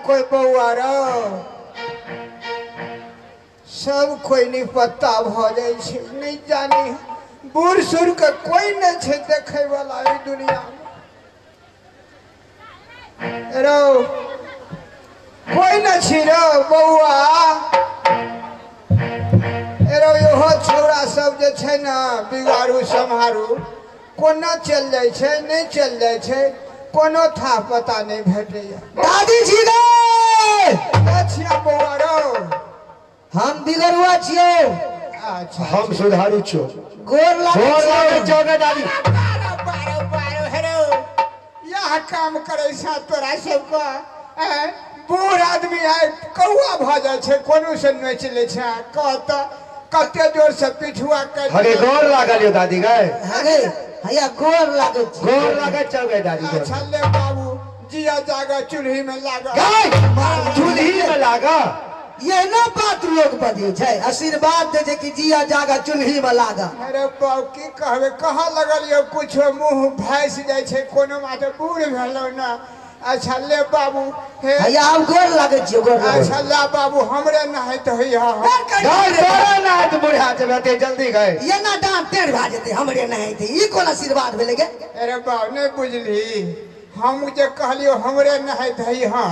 कोई बउआ रो सब कोई नहीं पता भ जाए छे नहीं जानी बूढ़ सूढ़ के कोई नहीं छे देखे वाला ई दुनिया में रो कोई न छी रो बउआ एरो यो छोरा सब जे छे ना बिगाड़ू सम्हारू कोना चल जाए छे नहीं चल जाए छे कोनो था पता नहीं भेटैया दादी जी रे अच्छा बउआ रो हम बिगड़ुआ छियो अच्छा हम सुधारू छो गोर लागे छो गे दादी बारो हेरो यह काम करे सा तोरा सब को बूढ़ आदमी है कौआ भ जाए छे कोनो से नहीं चले छे कहत कते जोर से पिठुआ के हरे गोर लागल यो दादी गए हगे हया गोर लागे गोर लागल छो गे दादी गए अच्छा ले बाबू जिया जागा चूल्ही में लागा गए चूल्ही में लागा ये ना बात लोग बदी छे आशीर्वाद दे जे कि जिया जागा चूल्ही में लागा अरे बाबू की कहबे कहाँ लगल यो कुछ मुंह भैंस जाए छे कोनो माथे बूढ़ भेलो ना अच्छा ले बाबू हे हया हम गोर लागे छियो गोर लागे अच्छा ले बाबू हमरे नहाय तो हैया गए तोरा ना तो बुढ़ा जबते जल्दी गए ये ना डांट टेढ़ भा जेते हमरे नहीं थे ई कोन आशीर्वाद भेले गे अरे बाबू नहीं बुझली हम जे कहलियो हमरे नहाय तो हैया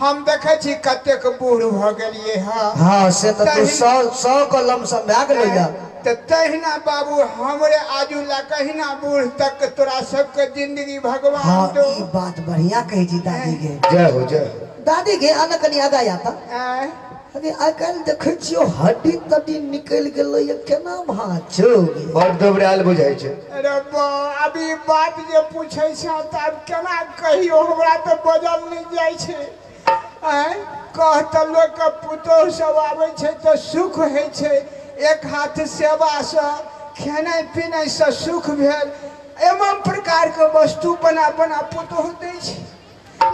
हम देखे छी कते के बूढ़ भ गेलिए हां से तो तू 100 को लमसम भाग ले जा तो तहिना बाबू हमरे आजू ला कहिना बूढ़ तक तोरा सबके जिंदगी भगवान हां दो ई बात बढ़िया कही जी दादी के जय हो जय दादी के अन कनी आगा जाता अरे आजकल देखे छियो हड्डी तड्डी निकल गेलो ये केना भाछोगे बड़ दोबराल बुझाई छे अरे बा अभी बात जे पूछे छ त अब केना कहियो हमरा तो बजल नहीं जाय छे कहत लोग के पुतोह सब आवे छे तो सुख है छे एक हाथ सेवा से खेनाई पीनाई से सुख भेल एवं प्रकार के वस्तु बना बना पुतोह दे छे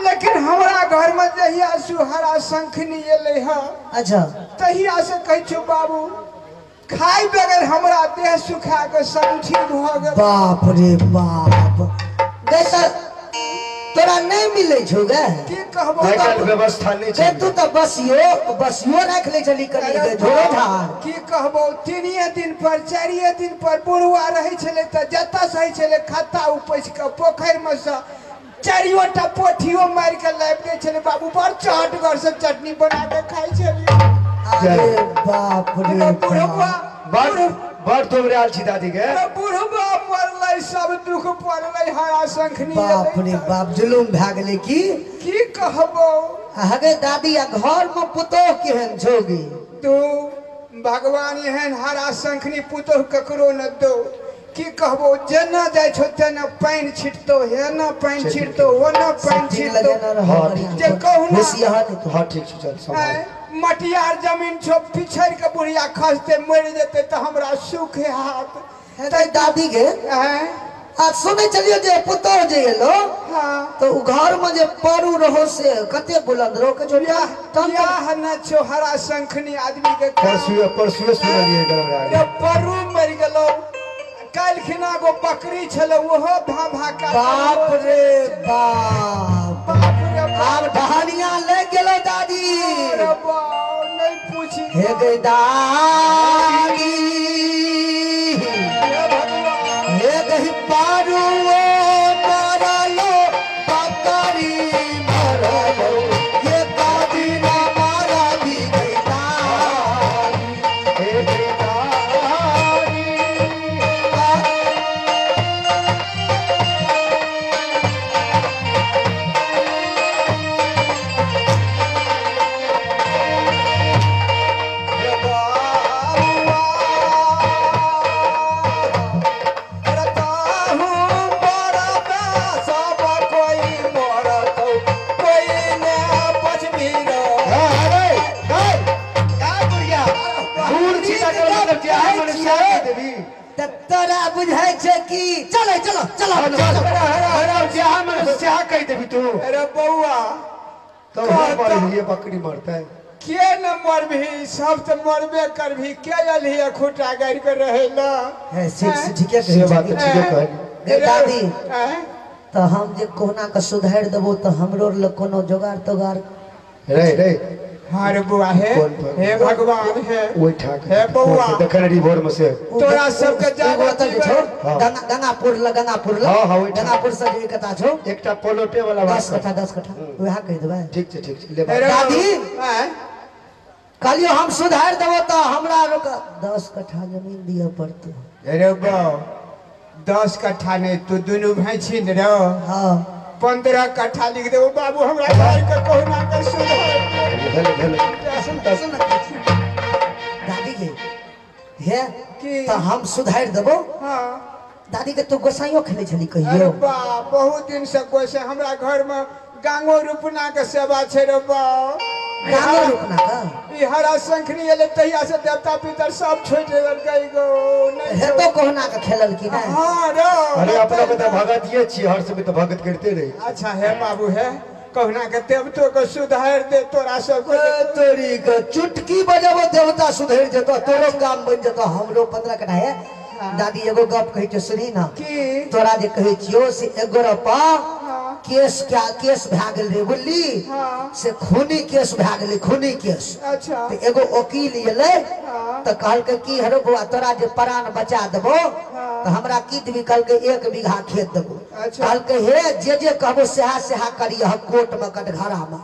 लेकिन हमरा घर में जहिया सुहरा शंखनी एले ह अच्छा तहिया से कह छो बाबू खाई बगैर हमरा देह सुखा के संठी भ गेल बाप रे बाप गैसा तोरा नहीं मिले छो गे की कहबो देखल व्यवस्था नहीं के छे तू तो बसियो रख ले चली कनी के झोरे झाड़ की कहबो तीनिए दिन पर चारिए दिन पर बुढ़वा रहे छले त जता सही छले खाता उपज के पोखर में से चारियोटा पोठियो मार के लाब दे छले बाबू बड़ चटगर से चटनी बना के खाई छले अरे बाप रे बुढ़वा बड़ दोबराल छी दादी के बुढ़वा मरले सब दुख पड़ले हरा शंखनी बाप रे बाप जुलुम भा गेले की कहबो हगे दादी आ घर में पुतोह केहन छोगी तू भगवान एहन हरा शंखनी पुतोह ककरो न दो की कहबो जेना जाय छो तेना पानी छिटतो हे ना पानी छिटतो वो ना पानी छिटतो जे कहू ना हां ठीक छै चल संभाल मटियार जमीन छो पिछड़ के बुढ़िया खसते मर जेते तो हमरा सुख है हाथ ते दादी के आ सुने चलियो जे पुतोह जे एलो हां तो उ घर में जे परू रहो से कते बुलंद रहो के जोड़िया बियाह न छो हरा शंखनी आदमी के परसुए सुनलिए गरम परू मर गेलो काल खिना गो बकरी छले ओहो भाभा का बाप रे बाप आब ढानिया ले गेलो दादी अरे बाप नहीं पूछी हे गे दादी हे गे पारू मरलो बकरी मरलो ये दादी ना मारा दी गई दादी हे दादी तोरा बुझाई छे कि चलो चलो चलो कह देवी तू अरे बउआ तो ये बकरी मरता है के न मरभी सब तो मरबे करभी के अलिए खुटा गाड़ के रहेला है ठीक है से बात ठीक है कहली दादी तो हम जे कोना का सुधार देबो तो हमरो ल कोनो जोगाड़ तोगाड़ रे रे हाँ रे बुआ है हे भगवान है ओइ ठाक हे बउआ देखन री भोर में से तोरा सबके जागो गंगापुर हां ओइ गंगापुर से जे कथा छौ एकटा पोलोटे वाला 10 कट्ठा वह कह देबै। ठीक छै ले दादी कालियो हम सुधार देबो त हमरा रोक 10 कट्ठा जमीन दिए पड़तो। अरे बाऊ 10 कट्ठा नहीं तू दोनों भाई छीन रो हां 15 कट्ठा लिख देबो बाबू हमरा घर के कोहना के सुधार सुन दादी के हे कि त हम सुधार देबो। हां दादी के तू गोसाइयो खेले छली कहियो। अरे बा बहुत दिन से गोसे हमरा घर में गांगो रूपना के सेवा छे रे बा गांगो रूपना का ई हरा शंखनी एले तहिया से देवता पितर सब छोड़ देल गई गो नहीं हे तो कोहना के खेलल की ना। हां रो अरे अपना के त भगत ये छी हर समय त भगत करते रही। अच्छा है बाबू है कोहना के देवतो को सुधार दे तोरा सब को तोरी के चुटकी बजाबो देवता सुधर जतो तोरो काम बन जतो हमरो 15 कट्ठा है। दादी एगो गप कहि छ सुनी ना की तोरा जे कहि छियो से एगो रपा केस क्या केस भा गेल रे बुल्ली से खूनी केस भा गेल खूनी केस। अच्छा तो एगो वकील एले तो कहल के की हरो बुआ तोरा जे प्राण बचा देबो तो हमरा की देबी कहल के 1 बीघा खेत देबो। कहल के हे जे कहबो सेहा करिय कोर्ट में कटघरा में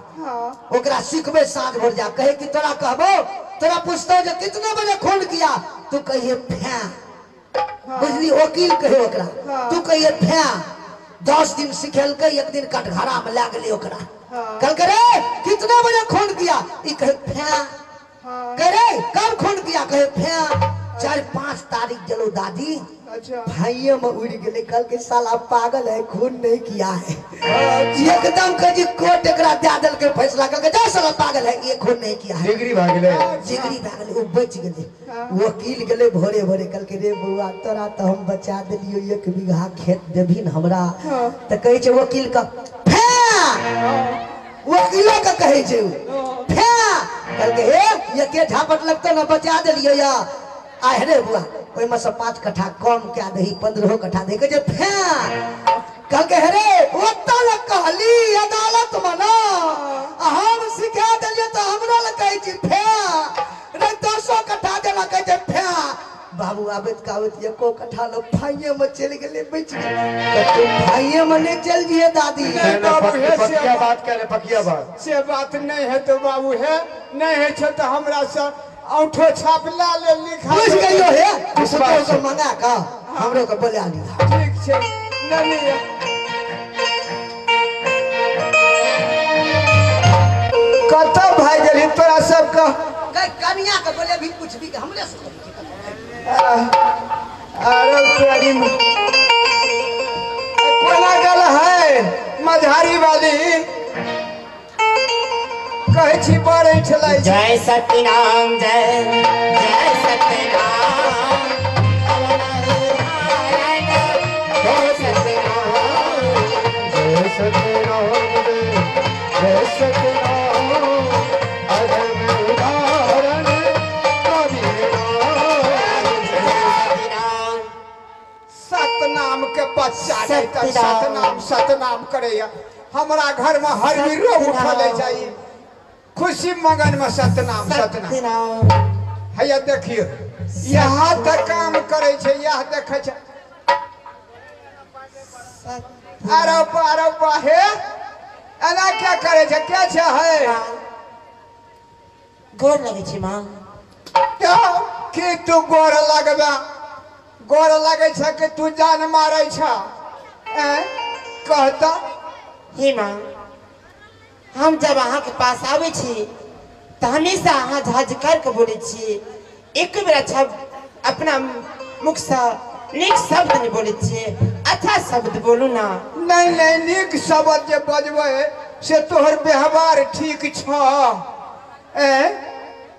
ओकरा सिखबे साँझ भर जा कहे कि तोरा कहबो तोरा पूछतो जे कितने बजे खून किया तू कहिए फै बुझली वकील कहे ओकरा तू कहिए फै 10 दिन सिखेल के एक दिन कटघरा में ला गेली ओकरा कहल के रे कितने बजे खून किया ई कहे फै कह रे कब खून किया कहे फै 4-5 तारीख जलो दादी। अच्छा भाइयों में उड़ गेले कल के साला पागल है खून नहीं किया है एकदम कजी कोर्ट एकरा दे देल के फैसला करके जा साला पागल है ये खून नहीं किया है जिगरी भाग गेले वो बच गेले। वकील गेले भोरे भोरे कल के रे बुआ तोरा तो हम बचा देलियो 1 बीघा खेत देबी न हमरा त कहे छे वकील का वकीलो का कहे छे कल के हे ये के झापट लगतो न बचा देलियो या आय रे बुआ ओइ में से 5 कट्ठा कम क्या दही 15 कट्ठा दे के जे फै कल के रे ओत्ता ल कहली अदालत में ना हम सिखा देलिए तो हमरा ल कहे छी फै रे 200 कट्ठा देला कहे जे फै बाबू आबत कावत एको कट्ठा लो भाइये में चल गेले बच गेले तो भाइये में ले चल जिए दादी। पकिया बात करे पकिया बात से बात नहीं है तो बाबू है नहीं है छ तो हमरा से औठो छाप ला ले लिखा कुछ कहियो है कुछ तो मंगा का हमरो के बोला लिया ठीक छे नहीं कतो भाई गेली तोरा सब का कन्या के बोले भी कुछ भी हमरे से अरे तेरी कोना गल है मझारी वाली कहे छी बड़े छलाई जय सत्यनाम जय जय सत्यनाम जय सत्यनाम जय सत्यनाम जय सत्यनाम अधम उदाहरण सतनाम के बच्चा सतनाम करे हमारा घर में हर वीरो उठले जाई खुशी मगन में सतनाम हैया देखियो यहाँ तक काम करे छे यह देखे छे अरे बाहे एना क्या करे छे क्या छे है गोर लगे छी मां क्या कि तू गोर लगबा गोर लगे छे कि तू जान मारे छ कहता हे मां हम जब अहाँ के पास आवे छी तो हमेशा अहाँ झाज करके बोले छी एक बेर अच्छा अपना मुख से नीक शब्द नहीं बोले छी अच्छा शब्द बोलू ना। नहीं नीक शब्द जे बजबे से तोहर व्यवहार ठीक छ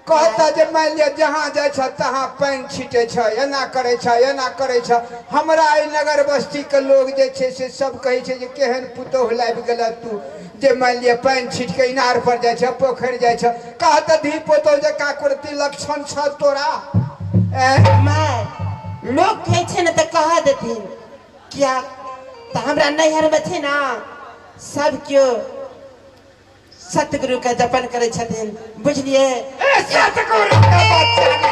कहता जे मान लिया जहाँ जाए छ तहाँ पानी छीटे छ एना करे छ हमरा ई नगर बस्ती के लोग जे छे से सब कहे छे जे केहन पुतोह लाबि गेल तू जे मान लिया पानी छीट के इनार पर जाए छ पोखर जाए छ कहता धी पुतोह जे का करती लक्षण छ तोरा मां लोग कहे छे न त कहा देथिन क्या तो हमरा नैहर में थे ना सब क्यों सतगुरु के जपन करे छथिन बुझलिए सतगुरु के बच्चा